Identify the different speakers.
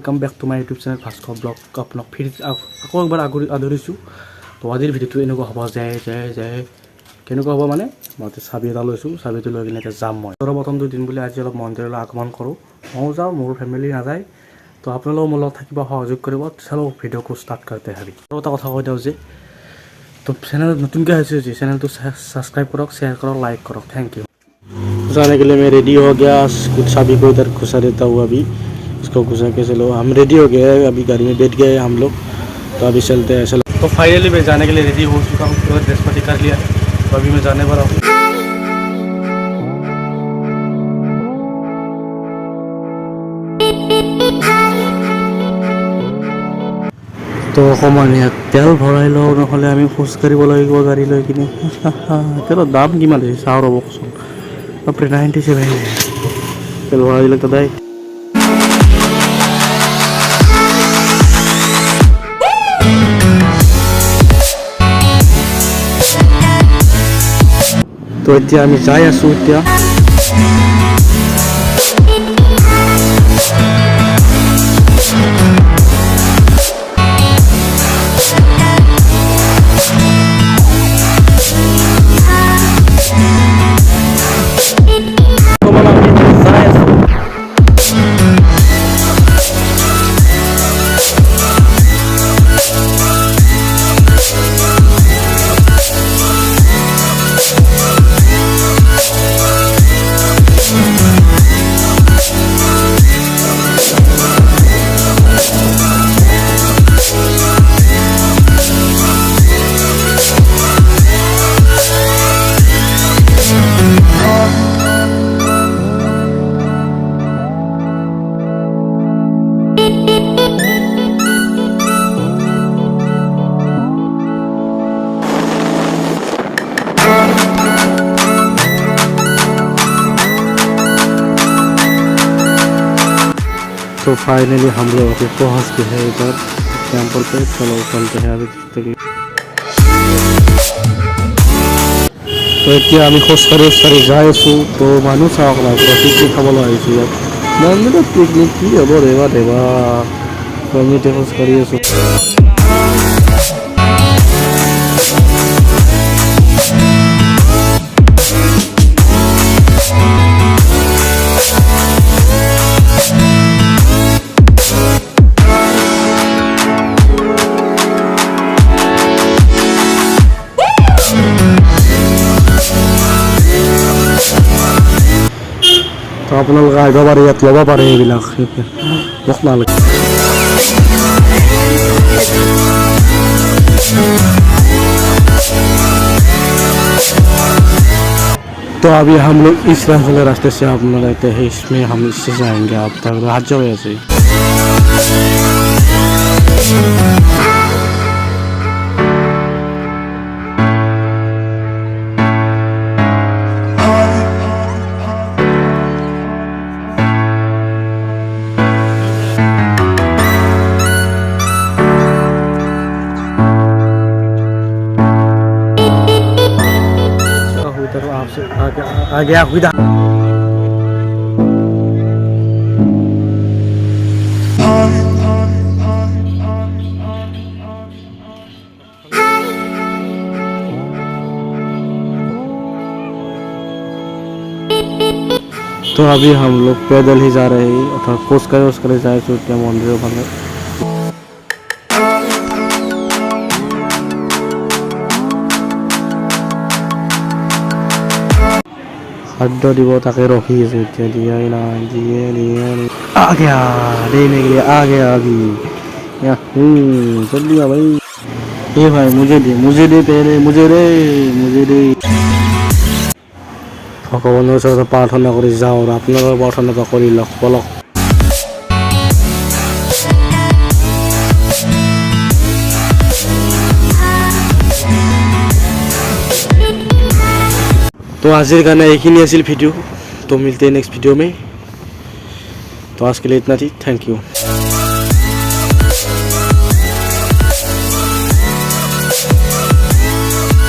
Speaker 1: Welcome back to my YouTube channel Bhaskar blog আপোনাক फिर আকৌ একবাৰ আদৰিছোঁ তো আজিৰ ভিডিঅ'টো এনেকুৱা হ'ব যে কেনেকুৱা হ'ব মানে মই চাবি এটা লৈছোঁ চাবিটো লৈ কিনে এতিয়া যাম মই সৰ্বপ্ৰথমটো দিন বুলি আজি অলপ মন্দিৰলৈ আগমন কৰোঁ ময়ো যাওঁ মোৰ ফেমিলি নাযায় তো আপোনালোকেও মোৰ লগত থাকিব সহযোগ কৰিব চলো ভিডিঅ'টো ষ্টাৰ্ট करते हैं अभी আৰু এটা কথা কৈ দিওঁ যে তো চেনেল নতুনকৈ হৈছে যে চেনেলটো সাবস্ক্রাইব কৰক শ্বেয়াৰ কৰক লাইক কৰক थैंक यू जाने के लिए मैं रेडी हो गया कुछ चाबी को इधर घुसा देता हूँ अभी इसको घुसा के चलो हम रेडी हो गए अभी गाड़ी में बैठ गए हम लोग तो अभी चलते हैं चलो तो फाइनली मैं जाने के लिए रेडी हो चुका हूँ पूरा ड्रेस पाती कर लिया तो अभी मैं जाने वाला हूँ तो अकमान तेल भराई लो নহ'লে আমি খোজ কাঢ়িব লাগিব গাড়ী লৈ কিনে তেলৰ দাম কিমান আছে চাওঁ ৰ'বচোন বাপৰে 97 তেল ভৰাই দিলে দাদাই তো এতিয়া আমি যাই আছোঁ এতিয়া तो फाइनली हम लोग अभी पहुँच गए हैं इधर टेम्पल पे चलो चलते हैं अभी तो এতিয়া আমি খোজকাঢ়ি যাই আছোঁ তো মানুহ চাওক না পিকনিক খাবলৈ আহিছোঁ ইয়াত মন্দিৰত পিকনিক কি হ'ব দেৱা আমি এতিয়া খোজকাঢ়ি আছোঁ तो আপোনালোকে আহিব পাৰে ইয়াত ল'ব পাৰে এইবিলাক মোক নালাগে तो अभी हम लोग इस रास्ते से अपना रहते हैं इसमें हम इससे जाएंगे आप तक हाथ जो ऐसे आगे आप इधर तो अभी हम लोग पैदल ही जा रहे हैं अर्थात खोज कर जाए तो क्या मंदिर भागे खाद्य দিব তাকে रखी है এতিয়া दियाई ना दिए आ गया देने के लिए आ गया अभी जल्दी आ भाई ये भाई मुझे दे पहले मुझे दे भगवाনৰ ওচৰত প্ৰাৰ্থনা কৰি যাওঁ আৰু আপোনালোকৰ প্ৰাৰ্থনাটো কৰি লওক বলক तो आज गाना एक ही वीडियो तो मिलते हैं नेक्स्ट वीडियो में तो आज के लिए इतना थी थैंक यू।